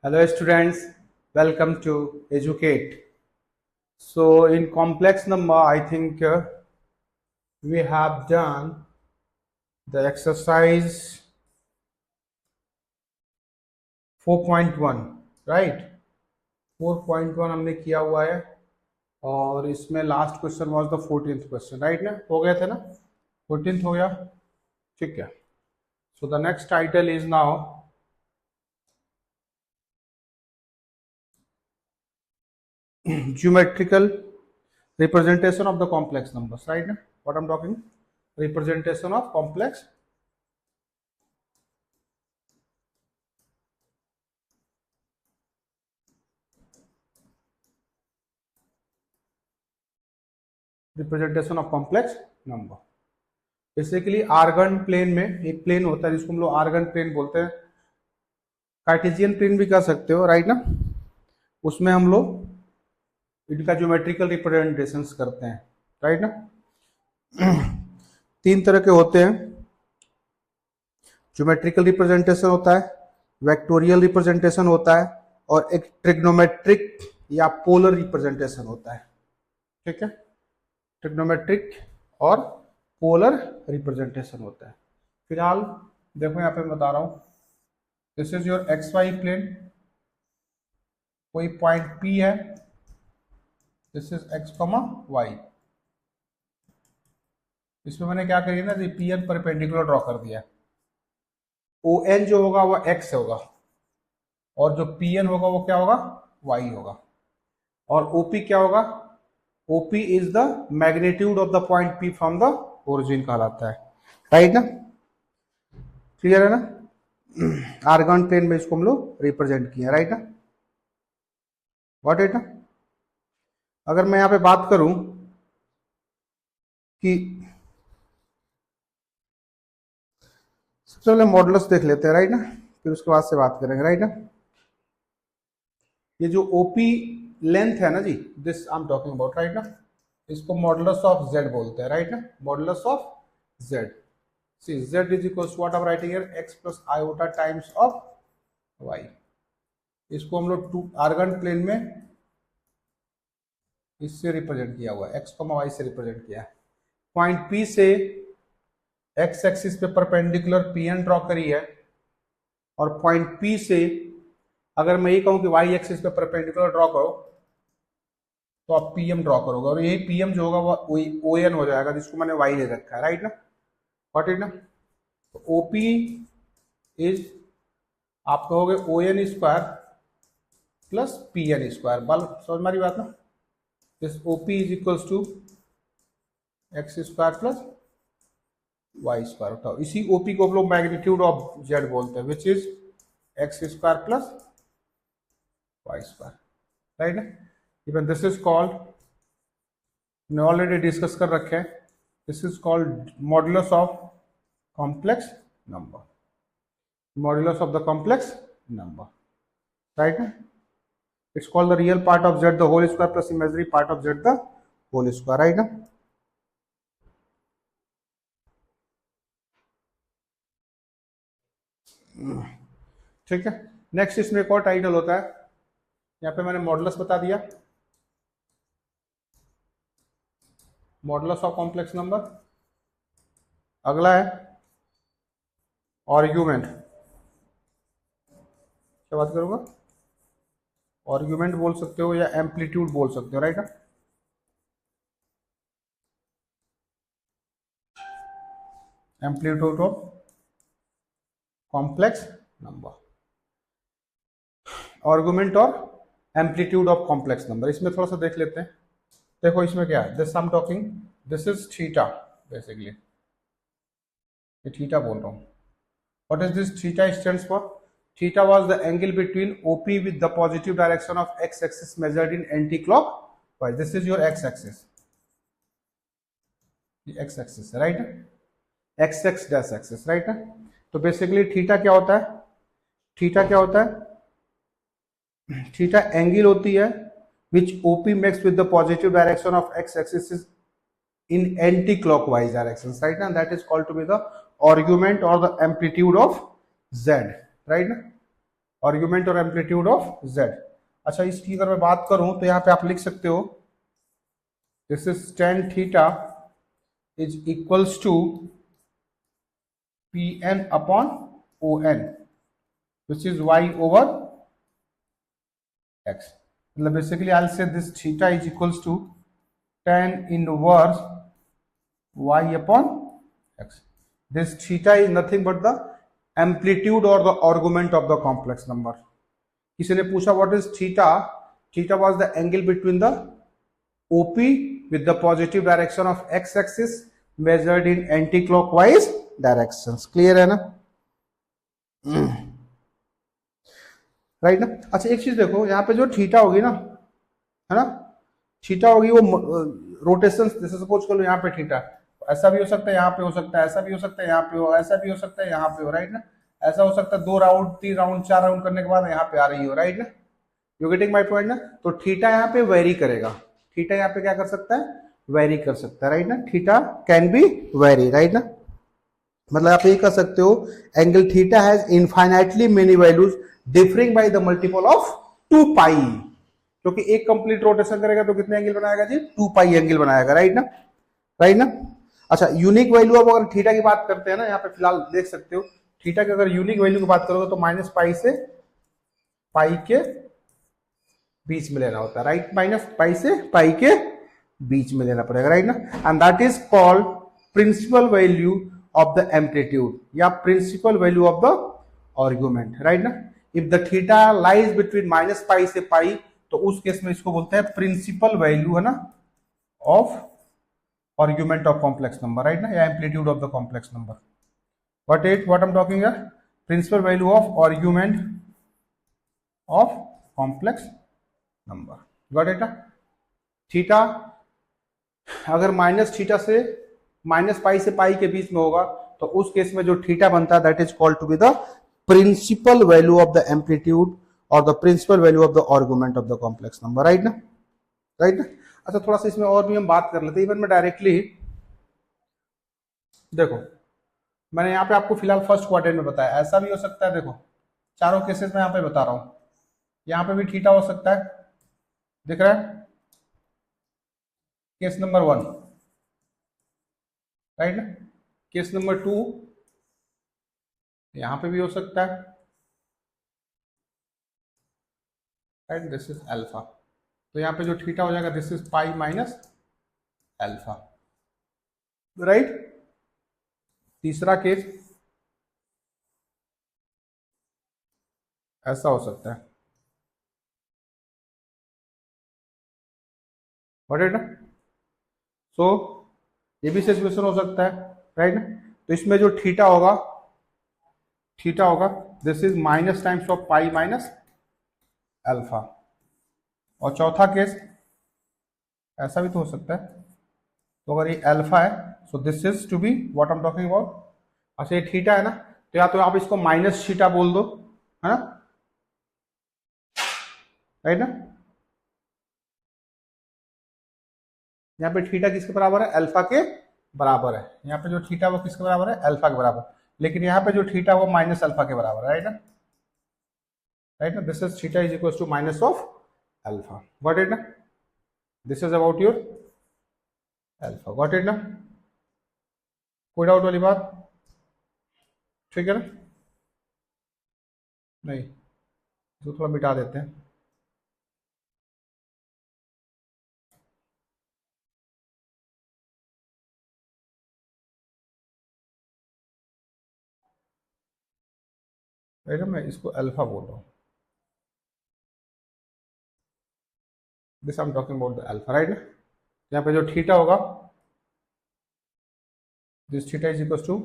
Hello students, welcome to Educate. So in complex number, I think we have done the exercise 4.1, right? 4.1 हमने किया हुआ है और इसमें last question was the 14th question, right ना? हो गया था ना? 14th हो गया, ठीक है. So the next title is now geometrical representation of the complex numbers, right now? What I'm talking, representation of complex representation of complex number. Basically Argand plane में एक प्लेन होता है जिसको हम लोग आर्गन प्लेन बोलते हैं, कार्टेशियन प्लेन भी कह सकते हो, राइट ना? उसमें हम लोग इनका ज्योमेट्रिकल रिप्रेजेंटेशंस करते हैं, राइट ना? तीन तरह के होते हैं. ज्योमेट्रिकल रिप्रेजेंटेशन होता है, वेक्टोरियल रिप्रेजेंटेशन होता है और एक ट्रिग्नोमेट्रिक या पोलर रिप्रेजेंटेशन होता है. ठीक है, ट्रिग्नोमेट्रिक और पोलर रिप्रेजेंटेशन होता है. फिलहाल देखो यहाँ पे मैं बता रहा हूं, this is your x y plane, कोई पॉइंट P है, दिस इज x, y. इसमें मैंने क्या करी ना, PN परपेंडिकुलर ड्रॉ कर दिया. ON जो होगा वो x होगा और जो PN होगा वो क्या होगा, y होगा. और OP क्या होगा, OP is the magnitude of the point P from the origin कहलाता है, राइट ना? क्लियर है ना? आर्गन प्लेन में इसको हम लोग रिप्रेजेंट किया, राइट ना? व्हाट इट ना? अगर मैं यहां पे बात करूं कि सबसे पहले मॉडुलस देख लेते हैं, राइट ना? फिर उसके बाद से बात करेंगे, राइट ना? ये जो OP लेंथ है ना जी, this I am talking about, right ना? इसको मॉडुलस ऑफ z बोलते हैं, राइट ना? Modulus of z. See z is equal to what I am writing here, x plus iota times of y. इसको हम लोग आर्गन प्लेन में इससे रिप्रेजेंट किया हुआ है, x, y से रिप्रेजेंट किया है. पॉइंट P से x एक्सिस पे परपेंडिकुलर PN ड्रॉ करी है और पॉइंट P से अगर मैं ये कहूं कि y एक्सिस पे परपेंडिकुलर ड्रॉ करो तो आप PM ड्रॉ करोगे और यही PM जो होगा वो ON हो जाएगा, जिसको मैंने y ले रखा है, राइट ना? व्हाट इट ना? तो OP इज आप कहोगे ON square plus PN square. बल समझ मारी बात ना? This OP is equals to x square plus y square. उठाओ, इसी OP को हम लोग मैग्नीट्यूड ऑफ z बोलते हैं, which is x square plus y square, right ना? इवन दिस इज कॉल्ड, हमने ऑलरेडी डिस्कस कर रखे हैं, this is called modulus of complex number. Modulus of the complex number, right ना? It's called the real part of z the whole square plus imaginary part of z the whole square, right ना? ठीक है. Next इसमें एक और title होता है, यहाँ पे मैंने मॉडुलस बता दिया, मॉडुलस ऑफ कॉम्प्लेक्स नंबर. अगला है आर्ग्यूमेंट. क्या बात करूंगा, आर्ग्यूमेंट बोल सकते हो या एम्पलीट्यूड बोल सकते हो, राइट ना? Amplitude of complex number, argument और एम्पलीट्यूड ऑफ कॉम्प्लेक्स नंबर. इसमें थोड़ा सा देख लेते हैं. देखो इसमें क्या है, this I am talking, this is theta. Basically ये थीटा बोल रहा हूं. What is this theta stands for? Theta was the angle between OP with the positive direction of x axis measured in anti clockwise. This is your x axis, ये x axis है, right? x x dash axis, right ना? तो basically theta क्या होता है, theta क्या होता है, थीटा एंगल होती है which OP makes with the positive direction of x axis is in anti-clockwise directions, right now? That is called to be the argument or the amplitude of z, right now? Argument और amplitude of Z. अच्छा, इसकी अगर मैं बात करूं तो यहाँ पे आप लिख सकते हो this is tan theta is equals to P N upon O N which is y over x. मतलब basically I say this theta is equals to tan inverse y upon x. This theta is nothing but the amplitude or the argument of the complex number. किसी ने पूछा what is theta? Theta was the angle between the OP with the positive direction of x axis measured in anti-clockwise directions. Clear है ना? Right ना? अच्छा, एक चीज देखो, यहाँ पे जो थीटा होगी ना, है ना, थीटा होगी वो रोटेशन, जैसे सपोज कर लो यहाँ पे थीटा, ऐसा भी हो सकता है, यहाँ पे हो सकता है, ऐसा भी हो सकता है, यहाँ पे हो, ऐसा भी हो सकता है, यहाँ पे हो, राइट ना? ऐसा हो सकता है 2 राउंड 3 राउंड 4 राउंड करने के बाद यहाँ पे आ रही हो, राइट ना? यू गेटिंग माय पॉइंट ना? तो थीटा यहाँ पे वेरी करेगा, थीटा यहाँ पे क्या कर सकता है, वेरी कर सकता है, राइट ना? Theta can be very, right ना? मतलब आप ये कह सकते हो angle theta has infinitely many values differing by the multiple of 2 पाई, क्योंकि एक कंप्लीट रोटेशन करेगा तो कितने एंगल बनाएगा जी, 2 पाई एंगल बनाएगा, राइट ना? राइट ना? अच्छा, यूनिक वैल्यू अब अगर थीटा की बात करते हैं ना, यहाँ पे फिलहाल देख सकते हो थीटा की अगर यूनिक वैल्यू की बात करोगे तो माइनस पाई से पाई के बीच में लेना होता है, राइट? माइनस पाई से पाई के बीच में लेना पड़ेगा, राइट ना? And that is called principal value of the amplitude या principal value of the argument, right ना? If the theta lies between minus pi से पाई तो उस केस में इसको बोलते हैं प्रिंसिपल वैल्यू, है ना, of argument of complex number, right na? या amplitude of the complex number. What I'm talking here, principal value of argument of complex number. Got it? Theta अगर माइनस थीटा से minus pi से पाई के बीच में होगा तो उस केस में जो थीटा बनता है that is called to be the principal value of the amplitude और the principal value of the argument of the complex number, right ना? राइट ना? अच्छा, थोड़ा सा इसमें और भी हम बात कर लेते हैं। इवन में डायरेक्टली देखो, मैंने यहाँ पे आपको फिलहाल फर्स्ट क्वाड्रेंट में बताया, ऐसा भी हो सकता है, देखो चारों केसेस में यहाँ पे बता रहा हूं, यहाँ पे भी थीटा हो सकता है, दिख रहा है? केस नंबर 1, राइट ना? केस नंबर 2 यहाँ पे भी हो सकता है, राइट? दिस इज अल्फा, तो यहाँ पे जो थीटा हो जाएगा this is pi minus alpha, right? तीसरा केस ऐसा हो सकता है, है ना? सो ये भी सिचुएशन हो सकता है, राइट ना? तो इसमें जो थीटा होगा this is minus times of pi minus alpha. और चौथा केस ऐसा भी तो हो सकता है, तो अगर ये अल्फा है so this is to be what I am talking about. अच्छा, ये थीटा है ना, तो या तो आप इसको माइनस थीटा बोल दो, है ना, राइट ना? यहाँ पे थीटा किसके बराबर है, अल्फा के बराबर है। यहाँ पे जो थीटा वो किसके बराबर है, अल्फा के बराबर। लेकिन यहाँ पे जो थीटा वो माइनस अल्फा के बराबर है, राइट ना? राइट ना? This is theta is equal to minus of alpha, got it ना? This is about your alpha, got it ना? कोई डाउट वाली बात? ठीक है ना? नहीं, इसको थोड़ा मिटा देते हैं। राइट ना? मैं इसको अल्फा बोल रहा हूँ, this I am talking about the alpha, right ना? यहाँ पे जो थीटा होगा this theta is equal to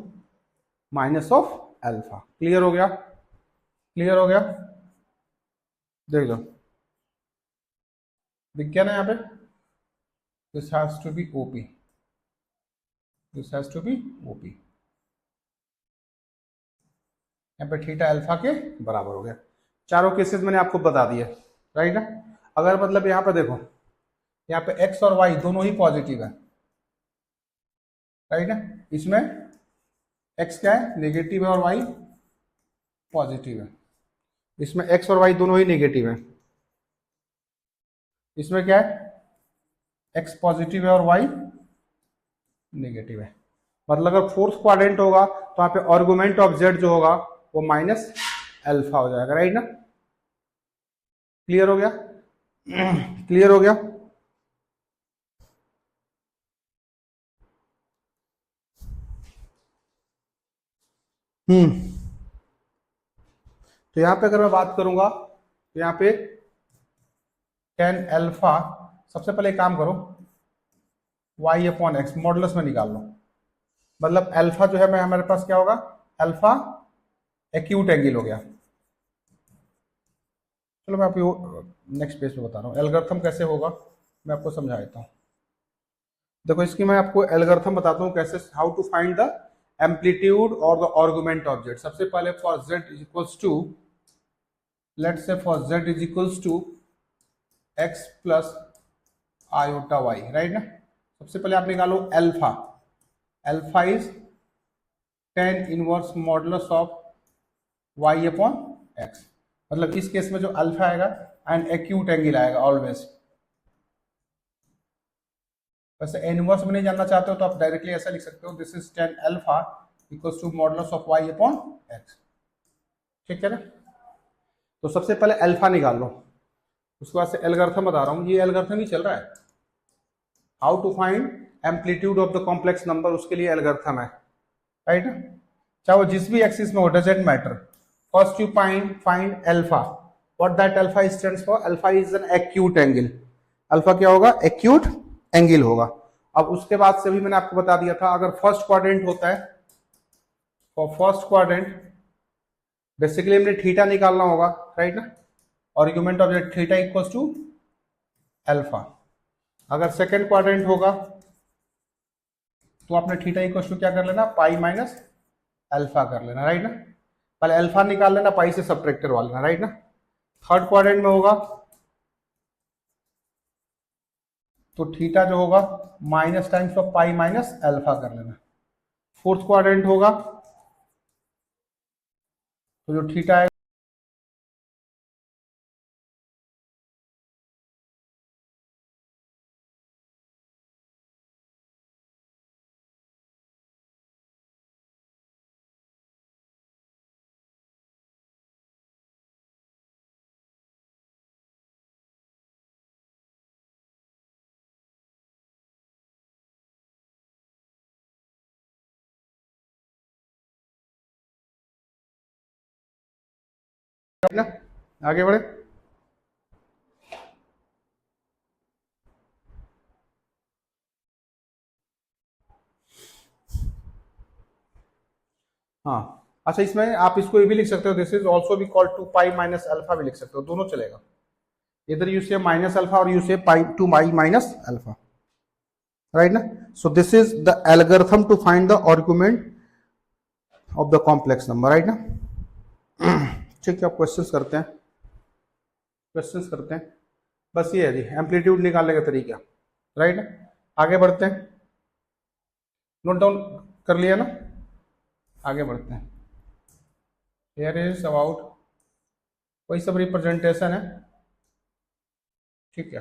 minus of alpha. Clear हो गया? क्लियर हो गया? देख लो, दिख गया ना यहाँ पे? This has to be OP, this has to be OP. यहाँ पे थीटा अल्फा के बराबर हो गया। चारों केसेस मैंने आपको बता दिए, राइट ना? अगर मतलब यहाँ पे देखो, यहाँ पे एक्स और वाई दोनों ही पॉजिटिव है, राइट ना? इसमें एक्स क्या है, नेगेटिव है, और वाई पॉजिटिव है। इसमें एक्स और वाई दोनों ही नेगेटिव है। इसमें क्या है, एक्स पॉजिटिव है और वाई नेगेटिव है। मतलब अगर फोर्थ क्वाड्रेंट होगा तो यहाँ पे आर्गुमेंट ऑफ जेड जो होगा वो माइनस अल्फा हो जाएगा, राइट ना। क्लियर हो गया? क्लियर हो गया? तो यहां पे अगर मैं बात करूंगा तो यहाँ पे टेन अल्फा, सबसे पहले काम करो वाई अपॉन एक्स मॉडुलस में निकाल लो। मतलब अल्फा जो है मैं हमारे पास क्या होगा, अल्फा एक्यूट एंगल हो गया। चलो मैं आपको नेक्स्ट पेज पे बता रहा हूँ एल्गोरिथम कैसे होगा, मैं आपको समझा देता हूँ। देखो इसकी मैं आपको एल्गोरिथम बताता हूँ कैसे, how to find the amplitude और द आर्गुमेंट ऑफ जेड। सबसे पहले for z is equals to, let's say for z is equals to x plus iota y, right ना। सबसे पहले आप निकालो alpha, alpha is tan inverse modulus of y upon x. मतलब इस case में जो अल्फा आएगा एंड एक्यूट एंगल आएगा ऑलवेज। वैसे इनवर्स में नहीं जानना चाहते हो तो आप डायरेक्टली ऐसा लिख सकते हो, this is tan alpha equals to modulus of y upon x, ठीक है ना। तो सबसे पहले अल्फा निकाल लो, उसके बाद से एल्गोरिथम बता रहा हूं, ये एल्गोरिथम ही चल रहा है। How to find amplitude of the complex number, उसके लिए एल्गोरिथम है, राइट। चाहे वो जिस भी एक्सिस में हो, doesn't matter. First you find alpha, what that alpha stands for, alpha is an acute angle. Alpha क्या होगा, एक्यूट एंगल होगा। अब उसके बाद से भी मैंने आपको बता दिया था, अगर फर्स्ट क्वाड्रेंट होता है, फॉर फर्स्ट क्वाड्रेंट बेसिकली हमने थीटा निकालना होगा, राइट ना। Argument of z theta equals to alpha. अगर सेकेंड क्वाड्रेंट होगा तो आपने थीटा इक्वल्स टू क्या कर लेना, पाई माइनस अल्फा कर लेना, राइट ना। पहले अल्फा निकाल लेना, पाई से सब्ट्रैक्ट करवा लेना, राइट ना। थर्ड क्वाड्रेंट में होगा तो थीटा जो होगा minus times of pi minus alpha कर लेना। फोर्थ क्वाड्रेंट होगा तो जो थीटा है, ना आगे बढ़े। हाँ अच्छा, इसमें आप इसको ये भी लिख सकते हो, दिस इज ऑल्सो भी called two pi minus alpha भी लिख सकते हो, दोनों चलेगा। इधर यू से माइनस अल्फा और यू से pi two pi minus alpha, right ना। So this is the algorithm to find the argument of the complex number, right ना। ठीक है, अब क्वेश्चंस करते हैं, क्वेश्चंस करते हैं। बस ये है जी एम्पलीट्यूड निकालने का तरीका, राइट ना। आगे बढ़ते हैं, नोट डाउन कर लिया ना, आगे बढ़ते हैं। हियर इज अबाउट वही सब रिप्रेजेंटेशन है, ठीक है।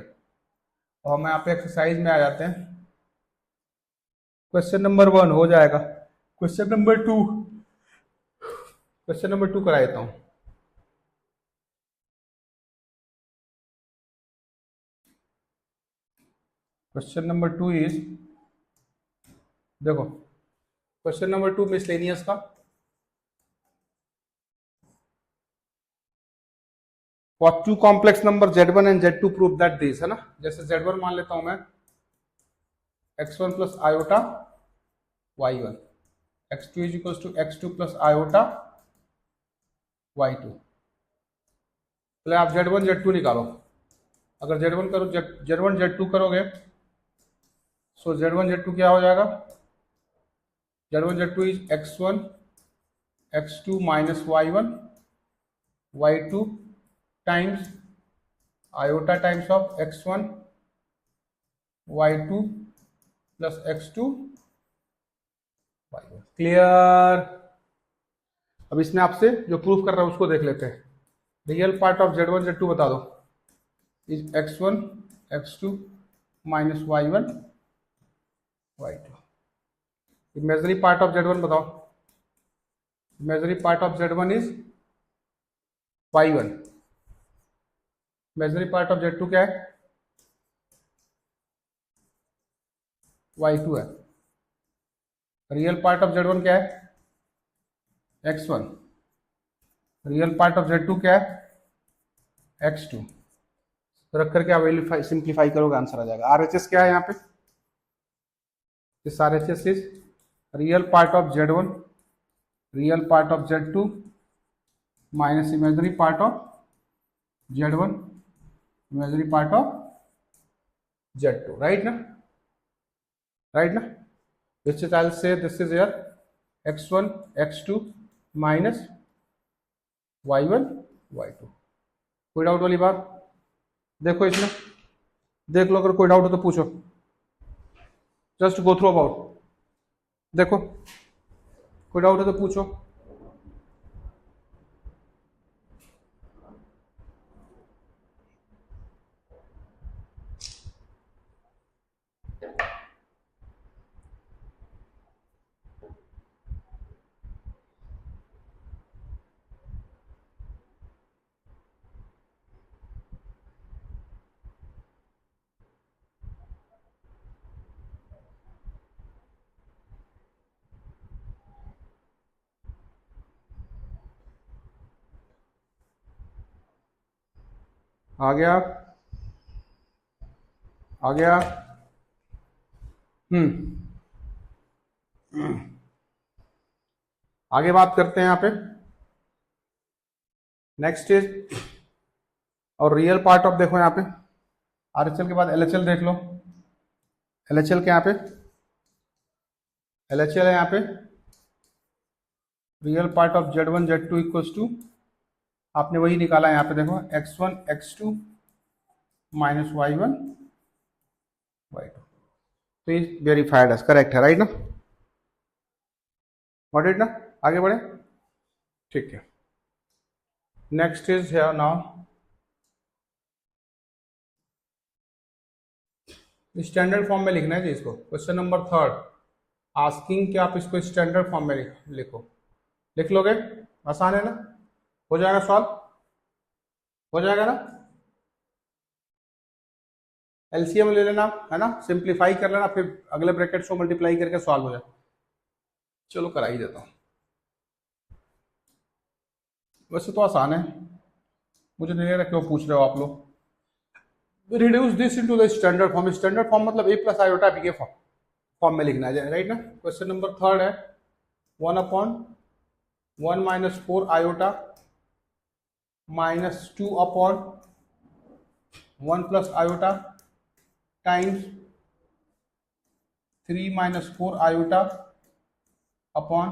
और हम यहाँ पे एक्सरसाइज में आ जाते हैं। क्वेश्चन नंबर 1 हो जाएगा, क्वेश्चन नंबर 2, क्वेश्चन नंबर 2 करा देता हूँ। क्वेश्चन नंबर 2 इज, देखो क्वेश्चन नंबर 2 मिसलेनियस का, for two complex number z1 and z2 prove that this, है ना। जैसे z1 मान लेता हूं मैं x1 plus iota y1, x2 is equal to x2 plus iota y2। पहले आप z1 z2 निकालो। अगर z1 करो, z1 z2 करोगे सो z1 z2 क्या हो जाएगा, z1 z2 is x1 x2 minus y1 y2 times iota times of x1 y2 plus x2 y1। Clear. अब इसने आपसे जो प्रूफ कर रहा है उसको देख लेते हैं। Real part of Z1 Z2 बता दो, is x1 x2 minus y1 y2। Imaginary part of Z1 बताओ, imaginary part of Z1 is y1, imaginary part of Z2 क्या है, y2 है। रियल पार्ट ऑफ Z1 क्या है, x1, real part of Z2 क्या है, x2। तो रख करके आप वैल्यू सिंप्लीफाई करोगे, आंसर आ जाएगा। RHS क्या है यहाँ पे, this RHS is real part of Z1 real part of Z2 minus imaginary part of Z1 imaginary part of Z2, right ना, राइट ना। which is I'll say this is here x1 x2 minus y1 y2। कोई doubt वाली बात देखो इसमें, देख लो, अगर कोई डाउट हो तो पूछो, जस्ट गो थ्रू अबाउट, देखो कोई डाउट हो तो पूछो। आ गया, आ गया। आगे बात करते हैं यहाँ पे, नेक्स्ट इज और रियल पार्ट ऑफ, देखो यहाँ पे RHL के बाद LHL देख लो, LHL के यहाँ पे LHL है यहाँ पे real part of Z1 Z2 equals to, आपने वही निकाला है यहाँ पे, देखो x1 x2 minus y1 y2, तो ये वेरीफाइड है, करेक्ट है, राइट ना, गॉट इट ना। आगे बढ़े, ठीक है। Next is here now standard form में लिखना है जी इसको। क्वेश्चन नंबर 3 आस्किंग कि आप इसको स्टैंडर्ड फॉर्म में लिखो, लिख लोगे, आसान है ना, हो जाएगा सॉल्व, हो जाएगा ना। LCM ले लेना है ना, सिंप्लीफाई कर लेना, फिर अगले ब्रैकेट को मल्टीप्लाई करके सॉल्व हो जाए। चलो करा ही देता हूं, वैसे तो आसान है, मुझे नहीं लग रहा क्यों पूछ रहे हो आप लोग। Reduce this into the standard form, standard form मतलब a प्लस आयोटा b के फॉर्म में लिखना है, राइट ना। क्वेश्चन नंबर 3 है 1/1 minus 4 iota minus 2/1 plus iota times 3 minus 4 iota upon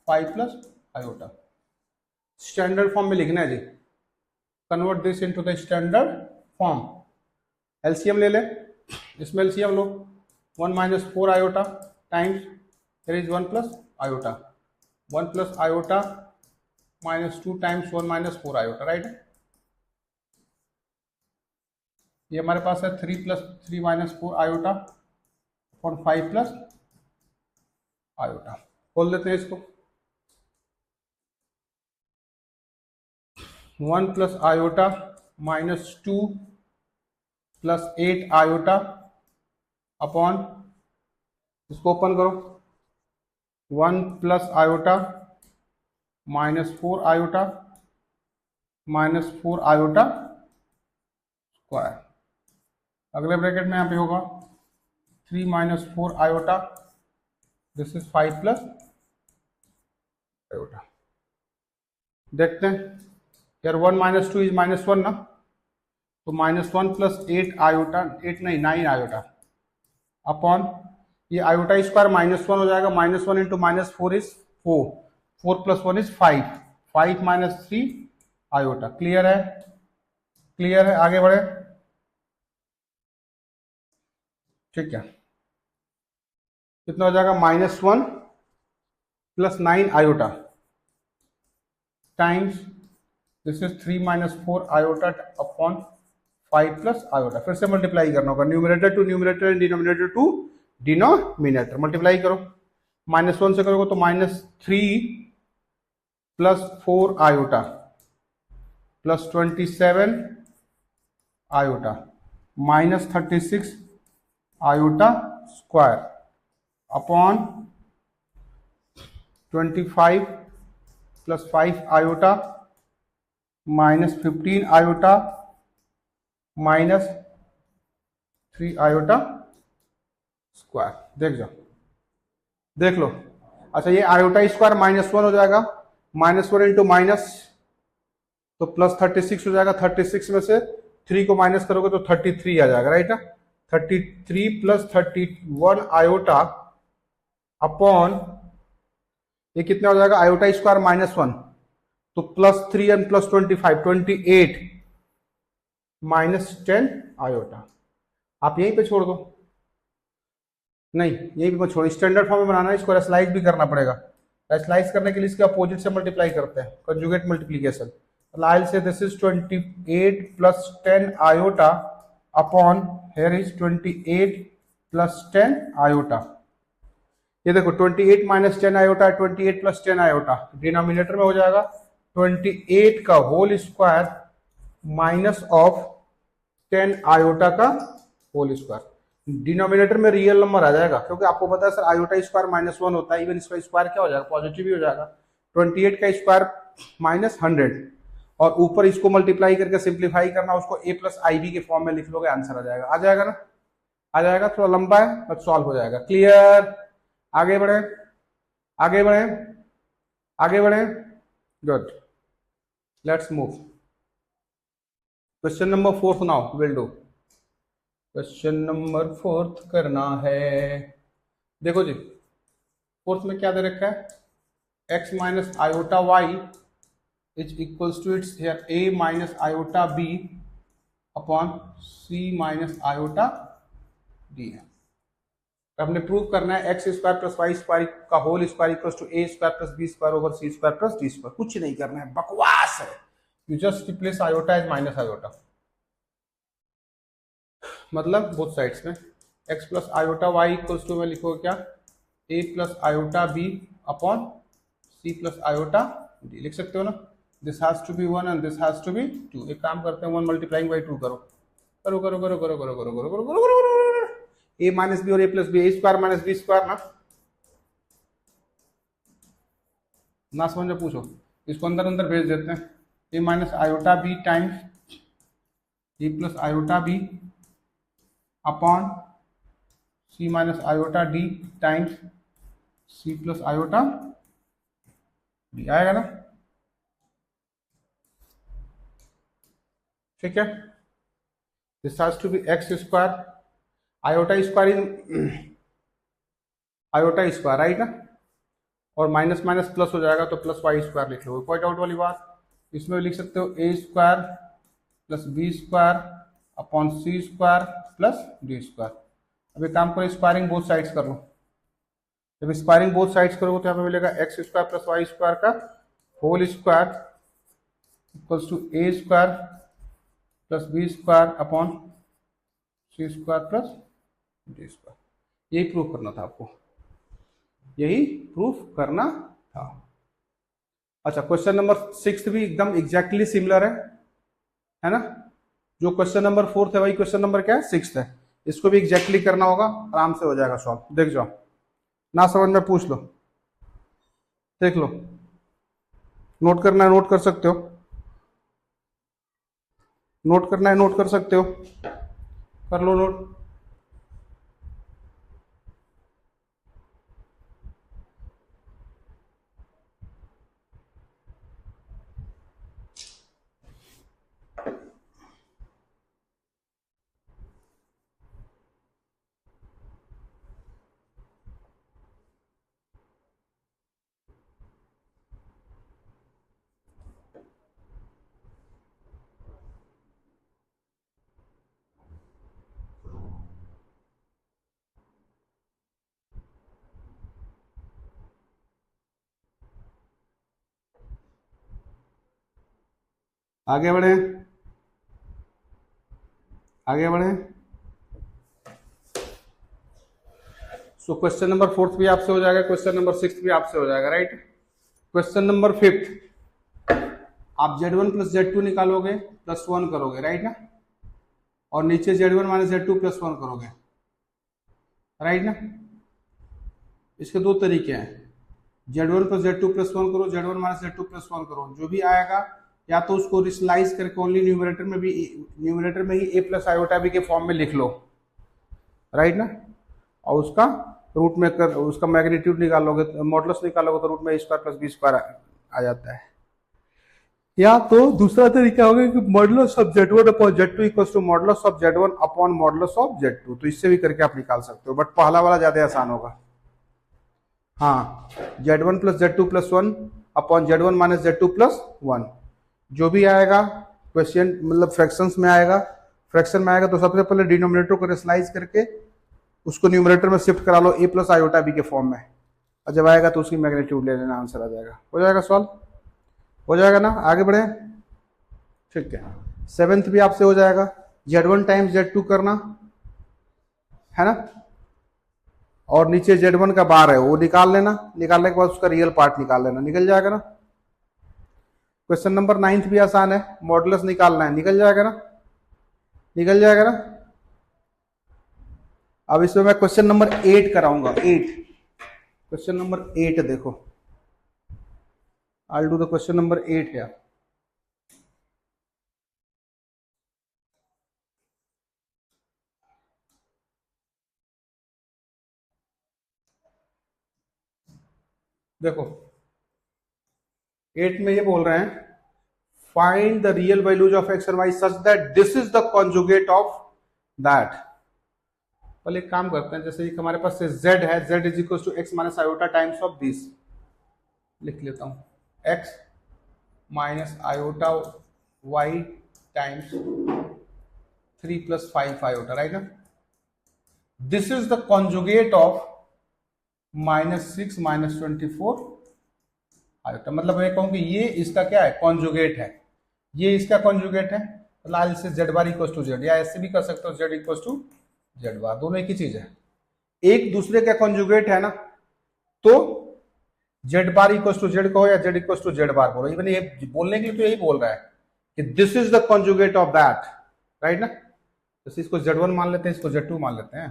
5 plus iota. Standard form में लिखना है जी, convert this into the standard form. LCM ले ले, इसमें LCM लो, 1 minus 4 iota times there is 1 plus iota, 1 plus iota minus 2 times 1 minus 4 iota, right. ये हमारे पास है 3 प्लस 3 माइनस 4 आयोटा और 5 प्लस आयोटा। खोल देते हैं इसको, 1 plus iota minus 2 plus 8 iota upon, इसको ओपन करो, 1 plus iota minus 4 iota minus 4 iota square. अगले ब्रैकेट में यहाँ पे होगा 3 minus 4 iota, this is 5 plus iota. देखते हैं यार, 1 माइनस 2 इज माइनस 1 ना, तो माइनस 1 प्लस 8 आयोटा, 8 नहीं 9 आयोटा अपॉन ये आयोटा स्क्वायर -1 हो जाएगा, -1 into -4 is 4, 4 plus 1 is 5, 5 minus 3 iota. Clear है, क्लियर है, आगे बढ़े, ठीक है। कितना हो जाएगा, -1 plus 9 iota times this is 3 minus 4 iota upon 5 plus iota. फिर से मल्टीप्लाई करना होगा, numerator to numerator and denominator to denominator. Multiply करो, -1 से करोगे तो -3 plus 4 iota plus 27 iota -36 iota square upon 25 plus 5 iota -15 iota -3 iota square. देख जाओ, देख लो। अच्छा, ये आयोटा स्क्वायर -1 हो जाएगा, -1 इंटू माइनस तो +36 हो जाएगा। 36 में से 3 को माइनस करोगे तो 33 आ जाएगा, राइट ना। 33 प्लस 31 आयोटा अपॉन ये कितना हो जाएगा, आयोटा स्क्वायर -1 तो +3 एंड प्लस 25 28 -10 आयोटा। आप यहीं पे छोड़ दो, नहीं यहीं पे छोड़, स्टैंडर्ड फॉर्म में बनाना है इसको, रेसलाइज भी करना पड़ेगा। रेसलाइज करने के लिए इसके अपोजिट से मल्टीप्लाई करते हैं, conjugate multiplication. I'll say this is 28 plus 10 iota upon here is 28 plus 10 iota। ये देखो 28 minus 10 iota, 28 plus 10 iota, denominator में हो जाएगा 28 का whole square minus of 10 iota का होल स्क्वायर। डिनोमिनेटर में रियल नंबर आ जाएगा, क्योंकि आपको पता है सर आयोटा स्क्वायर -1 होता है, इवन इसका स्क्वायर क्या हो जाएगा, पॉजिटिव ही हो जाएगा। 28 का स्क्वायर -100 और ऊपर इसको मल्टीप्लाई करके सिंप्लीफाई करना, उसको a प्लस आई बी के फॉर्म में लिख लोगे, आंसर आ जाएगा। आ जाएगा ना, आ जाएगा। थोड़ा लंबा है बट सॉल्व हो जाएगा। क्लियर, आगे बढ़े, आगे बढ़े, आगे बढ़े, good, let's move. Question number 4 now will do. Question number 4 करना है। देखो जी, 4 में क्या दे रखा है, x minus iota y is equals to its here a minus iota b upon c minus iota d है। हमने प्रूव करना है x square plus y square का whole square equals to a square plus b square over c square plus d square. कुछ नहीं करना है, बकवास है। You just replace iota as minus iota, मतलब बोथ साइड्स में x plus iota y equals to में लिखोगे क्या, a plus iota b upon c plus iota d। लिख सकते हो ना। This has to be 1 and this has to be 2। एक काम करते हैं, 1 मल्टीप्लाइंग बाई 2 करो, करो करो करो करो करो करो करो करो करो करो, a माइनस बी और a plus b, a square minus b square ना समझ में पूछो, इसको अंदर अंदर भेज देते हैं। a minus iota b times a plus iota b upon c minus iota d times c plus iota d. आएगा ना, ठीक है। This has to be x square, iota square in iota square, right ना, और minus minus plus हो जाएगा तो plus y square लिख लो। कोई डाउट वाली बात, इसमें लिख सकते हो a square plus b square upon c square plus d square. अब एक काम करो, स्क्वायरिंग बोथ साइड्स कर लो। जब स्क्वायरिंग बोथ साइड्स करोगे तो यहाँ पे मिलेगा x square plus y square का whole square equals to a square plus b square upon c square plus d square. यही प्रूफ करना था आपको, यही प्रूफ करना था। अच्छा, क्वेश्चन नंबर 6 भी एकदम एग्जैक्टली सिमिलर है ना। जो क्वेश्चन नंबर 4 है वही क्वेश्चन नंबर क्या है, 6 है। इसको भी एग्जैक्टली करना होगा, आराम से हो जाएगा सॉल्व। देख जाओ, ना समझ में पूछ लो, देख लो। नोट करना है नोट कर सकते हो, नोट करना है नोट कर सकते हो, कर लो नोट। आगे बढ़े, आगे बढ़े। सो क्वेश्चन नंबर 4 भी आपसे हो जाएगा, क्वेश्चन नंबर 6 भी आपसे हो जाएगा, राइट। क्वेश्चन नंबर 5 आप Z1 प्लस Z2 निकालोगे प्लस 1 करोगे, राइट ना, और नीचे Z1 माइनस Z2 प्लस 1 करोगे, राइट ना। इसके दो तरीके हैं, Z1 प्लस Z2 प्लस 1 करो, Z1 माइनस Z2 प्लस 1 करो, जो भी आएगा या तो उसको रिसलाइज करके ओनली न्यूमरेटर में ही a प्लस आयोटा b के फॉर्म में लिख लो, राइट ना, और उसका रूट में कर उसका मैग्नीट्यूड निकालोगे, मॉडुलस निकालोगे तो रूट में a square plus b square आ जाता है। या तो दूसरा तरीका होगा कि modulus of Z1 upon Z2 equals to modulus of Z1 upon modulus of Z2, तो इससे भी करके आप निकाल सकते हो, बट पहला वाला ज्यादा आसान होगा। हाँ, Z1 plus Z2 plus 1 upon Z1 minus Z2 plus 1, जो भी आएगा क्वेश्चन मतलब फ्रैक्शंस में आएगा, फ्रैक्शन में आएगा तो सबसे पहले डिनोमिनेटर को रेशनलाइज करके उसको न्यूमरेटर में शिफ्ट करा लो a प्लस आयोटा b के फॉर्म में, और जब आएगा तो उसकी मैग्नीट्यूड ले लेना, आंसर आ जाएगा। हो जाएगा सॉल्व, हो जाएगा ना। आगे बढ़े, ठीक है। 7th भी आपसे हो जाएगा, Z1 टाइम्स Z2 करना है ना, और नीचे Z1 का बार है वो निकाल लेना, निकालने के बाद उसका रियल पार्ट निकाल लेना, निकल जाएगा ना। क्वेश्चन नंबर 9 भी आसान है, मॉडुलस निकालना है, निकल जाएगा ना, निकल जाएगा ना। अब इसमें मैं क्वेश्चन नंबर 8 कराऊंगा, 8, क्वेश्चन नंबर 8 देखो, I do the question number 8 है। देखो 8 में ये बोल रहे हैं find the real values of x and y such that this is the conjugate of that. पहले एक काम करते हैं, जैसे एक हमारे पास से z है, z is equal to x minus iota times of this, लिख लेता हूं x minus iota y times 3 plus 5 iota, right ना। This is the conjugate of -6 minus 24 iota, मतलब मैं कहूं कि ये इसका क्या है, कॉन्जुगेट है, ये इसका कॉन्जुगेट है, लाल से z bar equal to z, या ऐसे भी कर सकते हो z equal to z bar, दोनों एक ही चीज है, एक दूसरे का कॉन्जुगेट है ना, तो z bar equal to z कहो या z equal to z bar बोलो, इवन ये बोलने के लिए तो यही बोल रहा है कि this is the conjugate of that, right ना। तो इसको Z1 मान लेते हैं, इसको Z2 मान लेते हैं,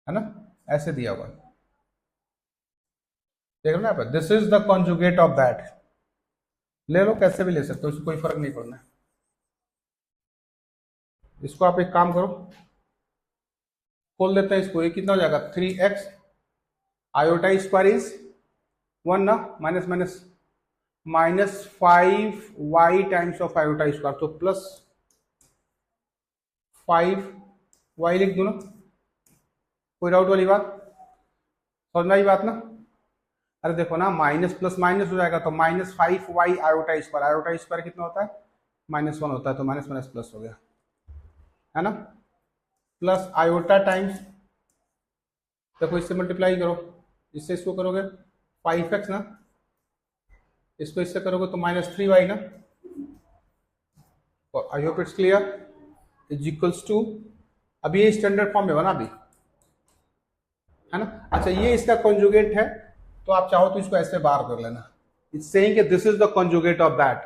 है ना, ऐसे दिया हुआ देख लो ना, this is the conjugate of that, ले लो कैसे भी ले सकते हो, इसको कोई फर्क नहीं पड़ना है। इसको आप एक काम करो, खोल देते हैं इसको, ये कितना हो जाएगा 3x आयोटा स्क्वायर इज 1 ना, minus minus -5y times of iota square, तो प्लस 5y लिख दो ना, कोई डाउट वाली बात, समझ में आई बात ना। अरे देखो ना, माइनस प्लस माइनस हो जाएगा तो -5y iota square, iota square कितना होता है -1 होता है, तो माइनस माइनस प्लस हो गया, है ना, प्लस आयोटा टाइम्स, देखो इससे मल्टीप्लाई करो, इससे इसको करोगे 5x ना, इसको इससे करोगे तो -3y ना, और I hope it's clear, is equals to, अभी ये स्टैंडर्ड फॉर्म में बना अभी, है ना। अच्छा ये इसका कॉन्जुगेट है, तो आप चाहो तो इसको ऐसे बार कर लेना, इट्स सेइंग कि this is the conjugate of that,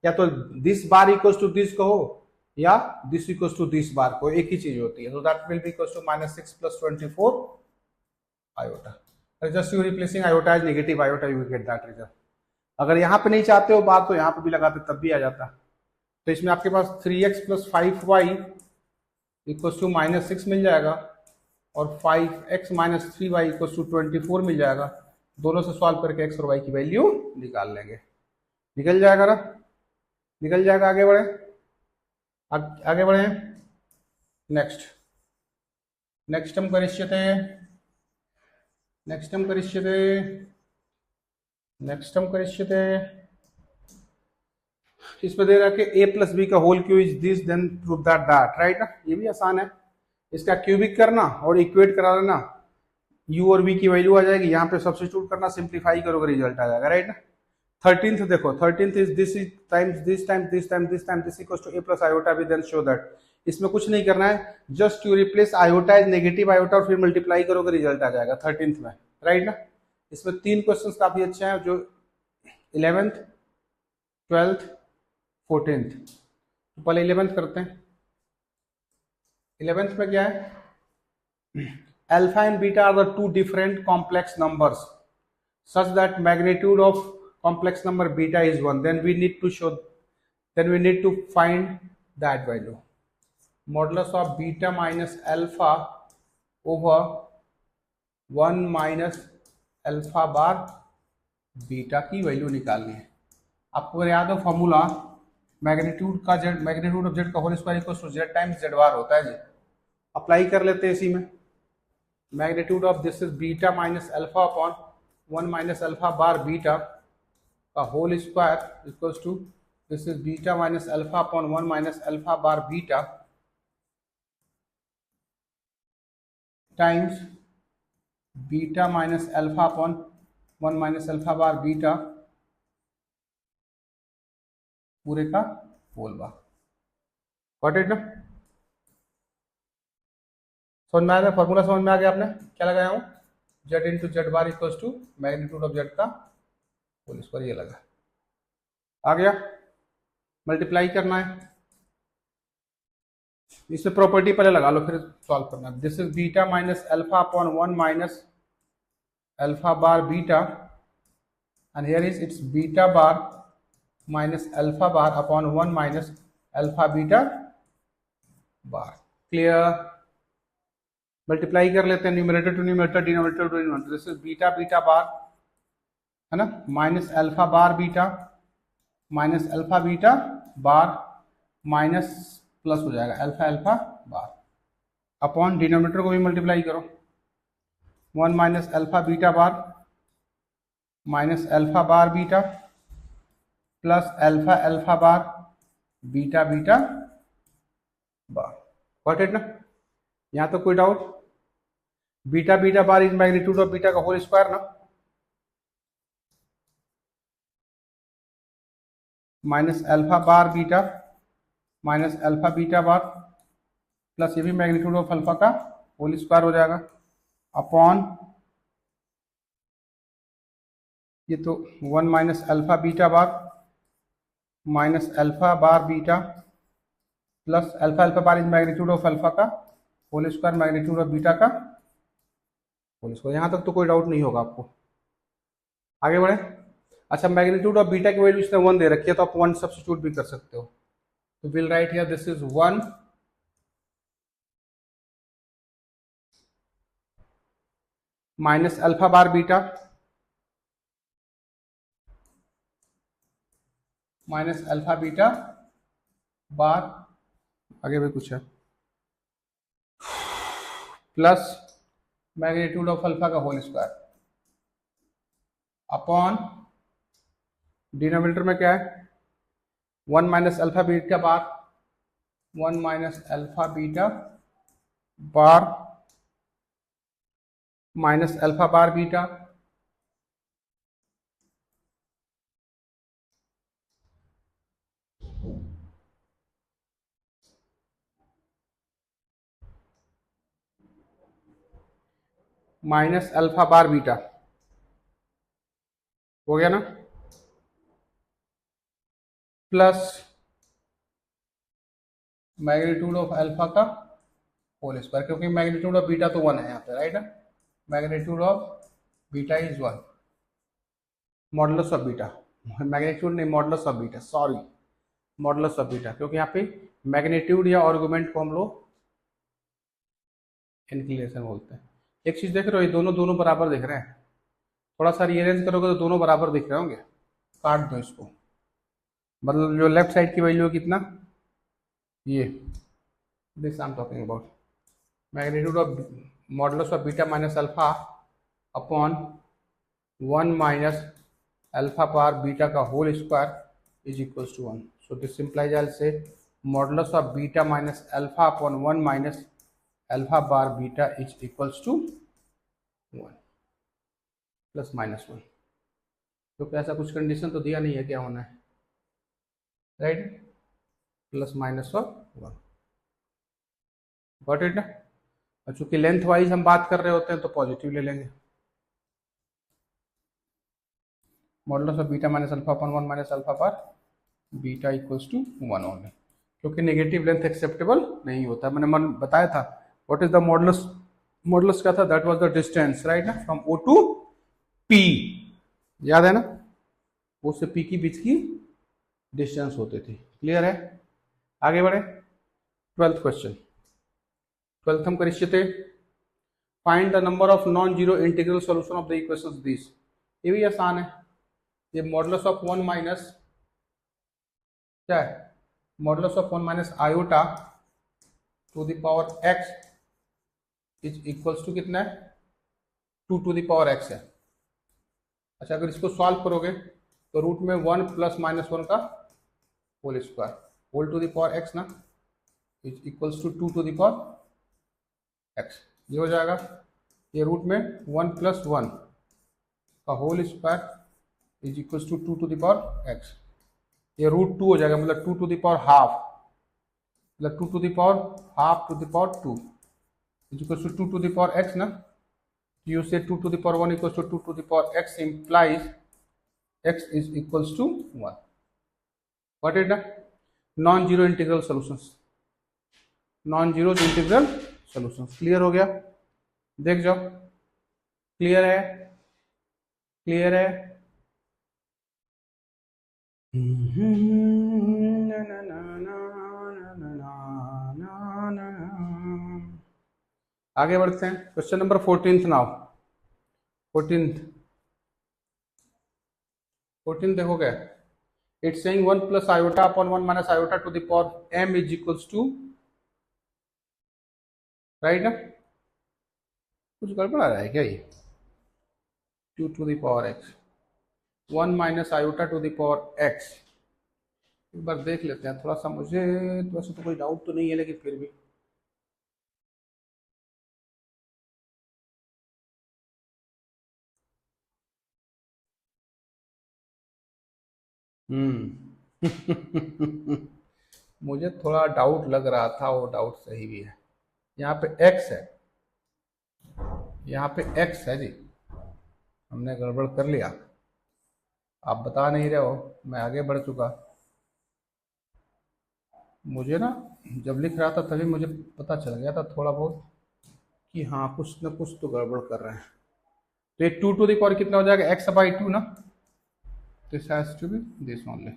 या तो this bar equals to this कहो या this equals to this bar को, एक ही चीज होती है, so that will be equals to -6 plus 24 iota, just you replacing iota as negative iota you will get that result। अगर यहाँ पे नहीं चाहते हो बात तो यहाँ पे भी लगाते तब भी आ जाता, तो इसमें आपके पास 3x plus 5y equals to -6 मिल जाएगा, और 5x minus 3y equals to 24 मिल जाएगा, दोनों से सॉल्व करके x और y की वैल्यू निकाल लेंगे, निकल जाएगा ना, निकल जाएगा। आगे बढ़े, आगे बढ़े, नेक्स्ट नेक्स्टम करिष्यते, नेक्स्टम करिष्यते, नेक्स्टम करिष्यते, इसमें दे रहा है कि a प्लस बी का whole cube is this then prove that that, right ना, ये भी आसान है, इसका क्यूबिक करना और इक्वेट करा लेना, u और v की वैल्यू आ जाएगी, यहाँ पे सब्स्टिट्यूट करना, सिंप्लीफाई करोगे रिजल्ट आ जाएगा, राइट ना। 13th देखो, 13th is this times this times this times this times this equals to a plus iota, we then show that. इसमें कुछ नहीं करना है, just you replace iota is negative iota और फिर मल्टीप्लाई करोगे रिजल्ट आ जाएगा 13th में, राइट ना। इसमें 3 क्वेश्चंस काफी अच्छे हैं, जो 11th 12th 14th। तो पहले 11th करते हैं। 11th में क्या है, alpha and beta are the two different complex numbers such that magnitude of complex number beta is 1, then we need to find that value. Modulus of beta minus alpha over 1 minus alpha bar beta की value निकालनी है। आपको अगर याद हो formula, magnitude का z, magnitude of z का whole square equals to z times z bar होता है जी। अप्लाई कर लेते हैं इसी में। Magnitude of this is beta minus alpha upon 1 minus alpha bar beta का whole square equals to this is beta minus alpha upon 1 minus alpha bar beta times beta minus alpha upon 1 minus alpha bar beta पूरे का whole bar. Got it ना? समझ में आ गया? Formula समझ में आ गया? आपने क्या लगाया हूं, z into z bar equals to magnitude of z का होल स्क्वायर, ये लगा। आ गया? मल्टीप्लाई करना है, इसमें प्रॉपर्टी पहले लगा लो फिर सॉल्व करना। This is beta minus alpha upon 1 minus alpha bar beta and here is its beta bar minus alpha bar upon 1 minus alpha beta bar. Clear? Multiply कर लेते हैं, numerator to numerator, denominator to denominator. This is beta beta bar है ना, minus alpha bar beta minus alpha beta bar minus plus हो जाएगा alpha alpha bar upon denominator को भी multiply करो, 1 minus alpha beta bar minus alpha bar beta plus alpha alpha bar beta beta bar. Got it ना? यहां तो कोई doubt? Beta beta bar is magnitude of beta का whole square ना, minus alpha bar beta minus alpha beta bar plus ये भी magnitude of alpha का whole square हो जाएगा अपॉन ये तो 1 minus alpha beta bar minus alpha bar beta plus alpha alpha bar is magnitude of alpha का whole square magnitude of beta का whole square. यहां तक तो कोई डाउट नहीं होगा आपको। आगे बढ़े। अच्छा, मैग्नीट्यूड ऑफ बीटा की वैल्यू इसने 1 दे रखी है, तो आप 1 सब्स्टिट्यूट भी कर सकते हो। तो will write here this is 1 minus alpha bar beta minus alpha beta bar, आगे भी कुछ है, प्लस मैग्नीट्यूड ऑफ अल्फा का होल स्क्वायर अपॉन डिनोमिनेटर में क्या है 1 minus alpha beta bar 1 minus alpha beta bar minus alpha bar beta minus alpha bar beta. हो गया ना? प्लस मैग्नीट्यूड ऑफ अल्फा का होल स्क्वायर, क्योंकि मैग्नीट्यूड ऑफ बीटा तो 1 है यहाँ पे, राइट ना। Magnitude of beta is 1, modulus of beta, magnitude नहीं modulus of beta, sorry modulus of beta, क्योंकि यहाँ पे मैग्नीट्यूड या आर्गुमेंट को हम लोग इंक्लिनेशन बोलते हैं। एक चीज देख रहे हो, ये दोनों बराबर दिख रहे हैं। थोड़ा सा रीअरेंज करोगे तो दोनों बराबर दिख रहे होंगे। काट दो इसको, मतलब जो लेफ्ट साइड की वैल्यू है कितना, ये this I am talking about magnitude of modulus of beta minus alpha upon 1 minus alpha power beta का whole square is equals to 1। So this simplifies I say modulus of beta minus alpha upon 1 minus alpha bar beta is equals to 1 plus minus 1। क्योंकि ऐसा कुछ condition तो दिया नहीं है क्या होना है, राइट, प्लस माइनस और 1, गॉट इट ना। और चूंकि लेंथ वाइज हम बात कर रहे होते हैं तो पॉजिटिव ले लेंगे। Modulus of beta minus alpha upon 1 minus alpha पर बीटा इक्वल्स टू 1 ओनली, क्योंकि नेगेटिव लेंथ एक्सेप्टेबल नहीं होता। मैंने बताया था what is the modulus, modulus क्या था, that was the distance, right ना, फ्रॉम ओ टू पी, याद है ना, ओ से पी की बीच की डिस्टेंस होती थी। क्लियर है, आगे बढ़े। 12th क्वेश्चन, 12th हम करिष्यते find the number of non zero integral solution of the equations this. ये भी आसान है, ये मॉडुलस ऑफ 1 माइनस क्या है, modulus of 1 minus iota to the power x is equals to कितना है, 2 टू द पावर एक्स है। अच्छा, अगर इसको सॉल्व करोगे तो रूट में 1 प्लस माइनस 1 का whole square, whole to the power x ना, is equals to 2 to the power x, ये हो जाएगा। ये रूट में 1 प्लस 1 का whole square is equals to 2 to the power x, ये रूट 2 हो जाएगा, मतलब 2 टू द पावर हाफ, मतलब 2 to the power half to the power 2 is equals to 2 to the power x ना। You say 2 to the power 1 equals to 2 to the power x implies x is equals to 1. What is that? Non-zero integral solutions. Non-zero integral solutions. Clear हो गया? देख जाओ, clear है, clear है। आगे बढ़ते हैं, question number 14th now. 14th देखो क्या, it's saying 1 plus iota upon 1 minus iota to the power m is equals to, right ना, कुछ गड़बड़ आ रहा है क्या, ये 2 to the power x, 1 minus iota to the power x, एक बार देख लेते हैं थोड़ा सा, मुझे तो वैसे तो कोई डाउट तो नहीं है, लेकिन फिर भी मुझे थोड़ा डाउट लग रहा था, वो डाउट सही भी है। यहाँ पे x है, यहाँ पे x है जी, हमने गड़बड़ कर लिया, आप बता नहीं रहे हो, मैं आगे बढ़ चुका। मुझे ना जब लिख रहा था तभी मुझे पता चल गया था थोड़ा बहुत कि हाँ कुछ न कुछ तो गड़बड़ कर रहे हैं। तो ये 2 टू द पावर कितना हो जाएगा, x बाई 2 ना, this has to be this only,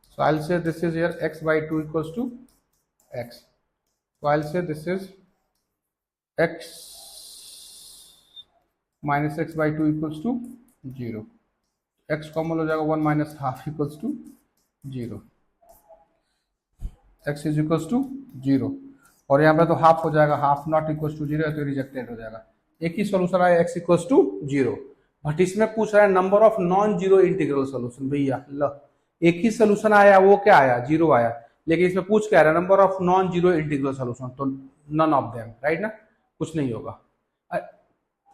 so I'll say this is here x by 2 equals to x, so I'll say this is x minus x by 2 equals to 0, x common हो जाएगा 1 minus half equals to 0, x is equals to 0, और यहाँ पे तो half हो जाएगा, half not equals to 0 है तो रिजेक्टेड हो जाएगा। एक ही सोल्यूशन आया x इक्वल्स टू 0, बट इसमें पूछ रहा है number of non zero integral solution. भैया लो, एक ही सोल्यूशन आया, वो क्या आया, 0 आया, लेकिन इसमें पूछ क्या रहा है, number of non zero integral solution, तो नन ऑफ देम, राइट ना, कुछ नहीं होगा।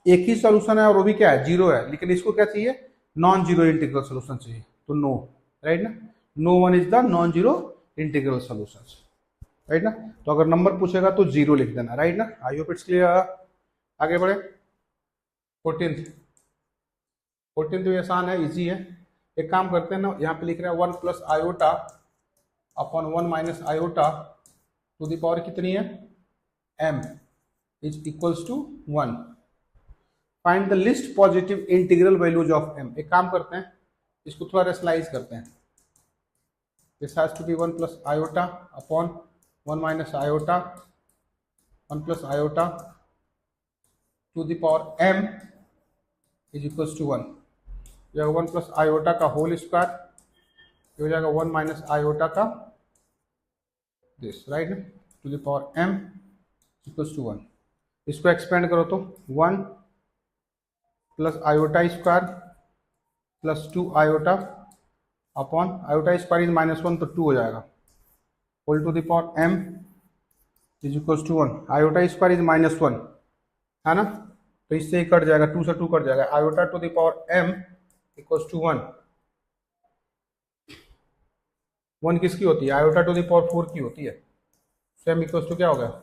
एक ही सोल्यूशन है और वो भी क्या है, 0 है, लेकिन इसको क्या चाहिए, नॉन जीरो इंटीग्रल सोल्यूशन चाहिए, तो नो, राइट ना, no one is the non zero integral solution, right ना। तो अगर नंबर पूछेगा तो 0 लिख देना, राइट ना। आई होप इट्स क्लियर। आगे बढ़े, 14th भी आसान है, इजी है। एक काम करते हैं ना, यहाँ पे लिख रहे हैं 1 plus iota upon 1 minus iota to the power कितनी है, m is equals to 1। Find the least positive integral values of m। एक काम करते हैं, इसको थोड़ा रेशनलाइज करते हैं, this has to be 1 plus iota upon 1 minus iota 1 plus iota to the power m is equals to 1, यह 1 plus iota का होल स्क्वायर, ये हो जाएगा 1 माइनस आयोटा का this, right, to the power m equals to 1। इसको expand करो तो 1 plus iota square plus 2 iota upon iota square is -1 तो 2 हो जाएगा, whole to the power m is equals to 1। Iota square is -1 है ना, तो इससे ही कट जाएगा, 2 से 2 कट जाएगा, iota to the power m equals to 1, 1 किसकी होती है, आयोटा टू द पावर 4 की होती है। सो m इक्वल्स टू क्या हो गया,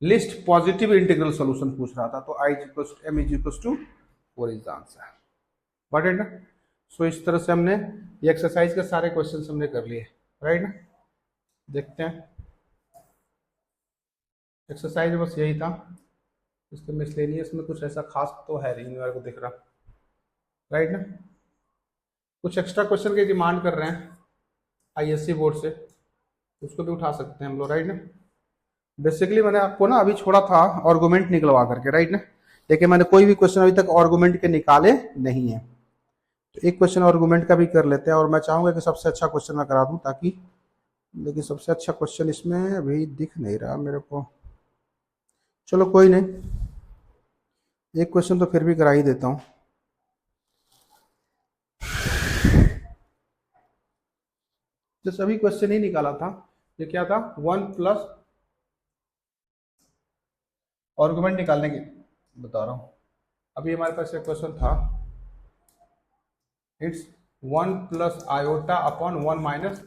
लिस्ट पॉजिटिव इंटीग्रल सॉल्यूशन पूछ रहा था, तो i equals to m equals to 4 is the answer. But है ना। सो इस तरह से हमने ये एक्सरसाइज के सारे क्वेश्चन हमने कर लिए, राइट ना। देखते हैं एक्सरसाइज बस यही था, इसके मिसलेनियस में कुछ ऐसा खास तो है नहीं मेरे को दिख रहा, राइट ना। कुछ एक्स्ट्रा क्वेश्चन की डिमांड कर रहे हैं आईएससी बोर्ड से, उसको भी उठा सकते हैं हम लोग, राइट ना। बेसिकली मैंने आपको ना अभी छोड़ा था आर्गुमेंट निकलवा करके, राइट ना। देखिए मैंने कोई भी क्वेश्चन अभी तक आर्गुमेंट के निकाले नहीं है, तो एक क्वेश्चन आर्गुमेंट का भी कर लेते हैं। और मैं चाहूंगा कि सबसे अच्छा क्वेश्चन मैं करा दूं, ताकि लेकिन सबसे अच्छा क्वेश्चन इसमें अभी दिख नहीं रहा मेरे को। चलो कोई नहीं, एक क्वेश्चन तो फिर भी करा ही देता हूं। जो सभी क्वेश्चन ही निकाला था, ये क्या था, 1 प्लस आर्गुमेंट निकालने की बता रहा हूं। अभी हमारे पास एक क्वेश्चन था, it's 1 plus iota upon 1 minus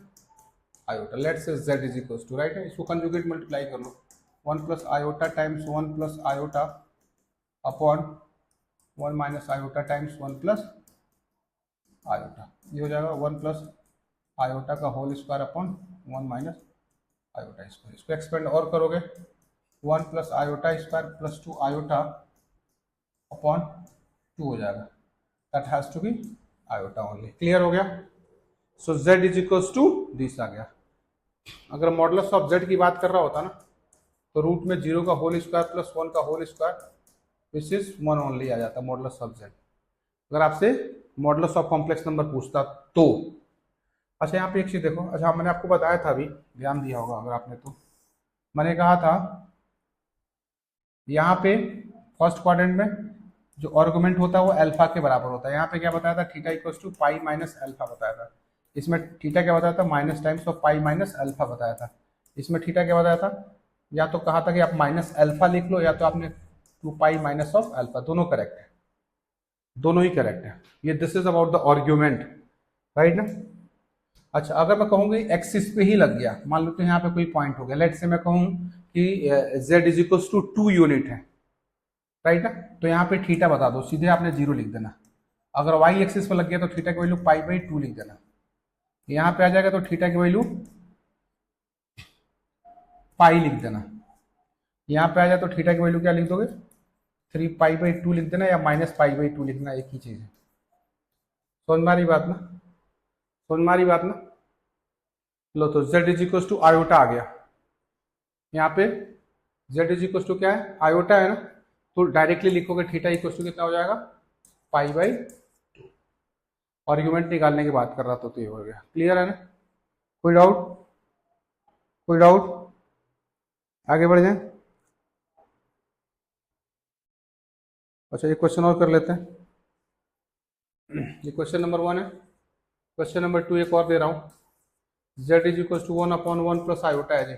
iota, let's say z is equals to, right है, इसको कंजुगेट मल्टीप्लाई कर लो, 1 plus iota times 1 plus iota upon 1 minus iota times 1 plus iota, ये हो जाएगा 1 प्लस आयोटा का whole square upon 1 minus iota square. इसको expand और करोगे, 1 plus iota square plus 2 iota upon 2 हो जाएगा, that has to be iota only. Clear हो गया। So z is equals to this आ गया। अगर मॉडुलस ऑफ z की बात कर रहा होता ना, तो रूट में 0 का होल स्क्वायर प्लस 1 का whole square which is 1 only आ जाता मॉडुलस ऑफ z। अगर आपसे मॉडुलस ऑफ कॉम्प्लेक्स नंबर पूछता तो। अच्छा यहाँ पे एक चीज देखो, अच्छा मैंने आपको बताया था, अभी ध्यान दिया होगा अगर आपने, तो मैंने कहा था यहाँ पे फर्स्ट क्वाड्रेंट में जो आर्गुमेंट होता है वो अल्फा के बराबर होता है। यहाँ पे क्या बताया था, theta equals to pi minus alpha बताया था। इसमें थीटा क्या बताया था, minus times of pi minus alpha बताया था। इसमें थीटा क्या बताया था, या तो कहा था कि आप माइनस अल्फा लिख लो, या तो आपने 2 पाई माइनस ऑफ अल्फा, दोनों करेक्ट है, दोनों ही करेक्ट है। ये this is about the argument, right ना। अच्छा अगर मैं कहूँगी एक्सिस पे ही लग गया, मान लो तो यहाँ पे कोई पॉइंट हो गया, लेट से मैं कहूँ कि z is equals to 2 unit है, राइट ना, तो यहाँ पे थीटा बता दो, सीधे आपने 0 लिख देना। अगर y एक्सिस पर लग गया तो थीटा की वैल्यू पाई बाई 2 लिख देना। यहाँ पे आ जाएगा तो थीटा की वैल्यू पाई लिख देना। यहाँ पे आ जाए तो थीटा की वैल्यू क्या लिख दोगे, 3 पाई बाई 2 लिख देना, या माइनस पाई बाई 2 लिखना, एक ही चीज है। समझ में आ रही बात ना, समझ में आ रही बात ना। लो तो z is equal to iota आ गया, यहाँ पे z इज इक्वल टू क्या है, आयोटा है ना, तो डायरेक्टली लिखोगे थीटा इक्वल टू कितना हो जाएगा, पाई बाई 2। आर्ग्यूमेंट निकालने की बात कर रहा था तो ये हो गया। क्लियर है ना, कोई डाउट, कोई डाउट, आगे बढ़ जाए। अच्छा ये क्वेश्चन और कर लेते हैं, ये क्वेश्चन नंबर 1 है। क्वेश्चन नंबर 2 एक और दे रहा हूँ, z is equal to 1 upon 1 plus iota है जी।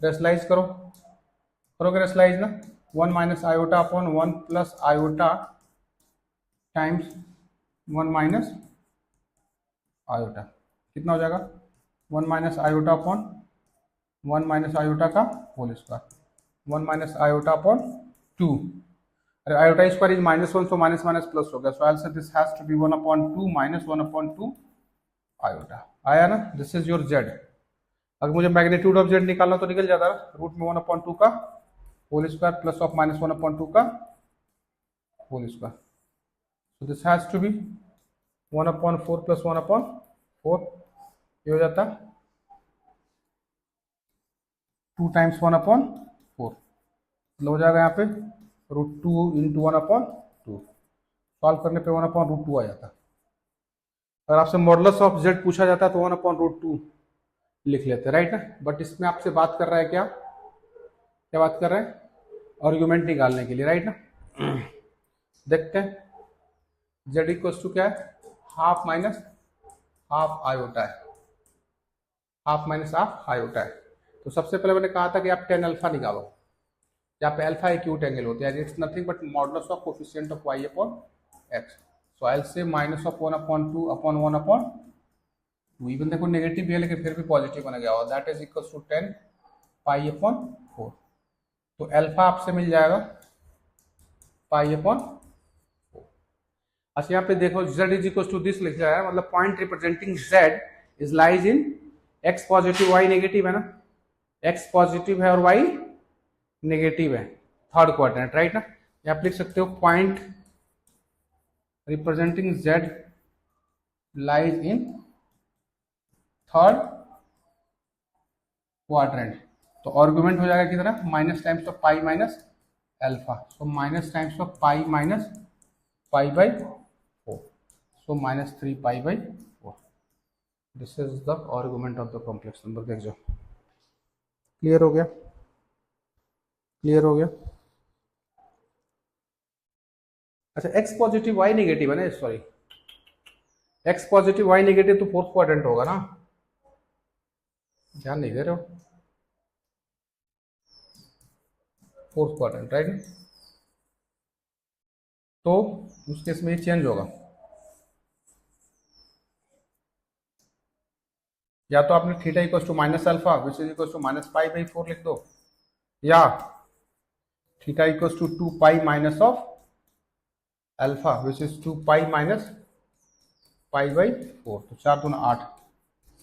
रेशलाइज करो, करोगे रेशलाइज ना, 1 minus iota upon 1 plus iota times 1 minus iota, कितना हो जाएगा, 1 minus iota upon 1 minus iota का whole square, 1 minus iota upon 2। अरे iota square is -1, so minus minus plus हो गया, so answer this has to be 1 upon 2 minus 1 upon 2 iota. आया ना, this is your z। अगर मुझे magnitude of z निकालना तो निकल जाता है, रूट में 1 अपॉन 2 का whole square plus of minus 1 upon 2 का whole square, so this has to be 1 upon 4 plus 1 upon 4, ये हो जाता 2 टाइम्स 1 अपॉन 4, मतलब हो जाएगा यहाँ पे रूट 2 इंटू 1 अपॉन 2। सॉल्व करने पे 1 अपॉन रूट 2 आ जाता। अगर आपसे मॉडुलस ऑफ z पूछा जाता तो 1 अपॉन रूट 2 लिख लेते, राइट ना। बट इसमें आपसे बात कर रहा है क्या, क्या बात कर रहा है, आर्ग्यूमेंट निकालने के लिए, राइट ना। देखते हैं z इक्वल्स टू क्या है, हाफ माइनस हाफ आयोटा है, हाफ माइनस हाफ आयोटा है। तो सबसे पहले मैंने कहा था कि आप tan अल्फा निकालो, यहाँ पे अल्फा एक्यूट एंगल होते हैं, it's nothing but modulus of coefficient of y upon x। So I will say minus of 1 upon 2 upon 1 upon 2 even देखो नेगेटिव भी है लेकिन फिर भी पॉजिटिव बना गया, और that is equal to 10 pi upon 4। तो अल्फा आपसे मिल जाएगा पाई अपॉन 4। अच्छा यहाँ पे देखो z is equal to this लिखा है, मतलब point representing z is lies in x positive y negative है ना, x पॉजिटिव है और y नेगेटिव है, थर्ड क्वाड्रेंट, राइट ना। या आप लिख सकते हो point representing z lies in third quadrant. तो आर्गुमेंट हो जाएगा कितना, minus times of pi minus alpha, so minus times of pi minus pi by 4, so minus 3 pi by 4। This is the argument of the complex number. देख जाओ, clear हो गया, clear हो गया। अच्छा x पॉजिटिव y नेगेटिव है ना, sorry x positive y negative तो फोर्थ क्वाड्रेंट होगा ना, ध्यान नहीं दे रहे हो, फोर्थ क्वाड्रेंट, राइट। तो उस केस में ये चेंज होगा, या तो आपने theta equal to minus alpha which is equal to minus pi by 4 लिख दो, या theta equal to 2 pi minus of alpha which is 2 pi minus pi by 4। तो 4 दूना 8,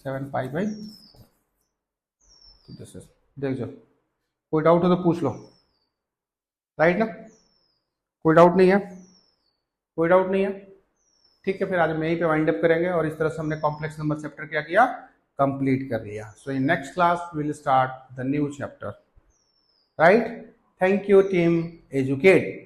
7 पाई बाई 4। तो दिस इज, देख जाओ, कोई डाउट हो तो पूछ लो, राइट ना, कोई डाउट नहीं है, कोई डाउट नहीं है, ठीक है। फिर आज हम यहीं पे वाइंड अप करेंगे, और इस तरह से हमने कॉम्प्लेक्स नंबर चैप्टर क्या किया, कंप्लीट कर लिया। So in next class we will start the new chapter, right. Thank you Team educate.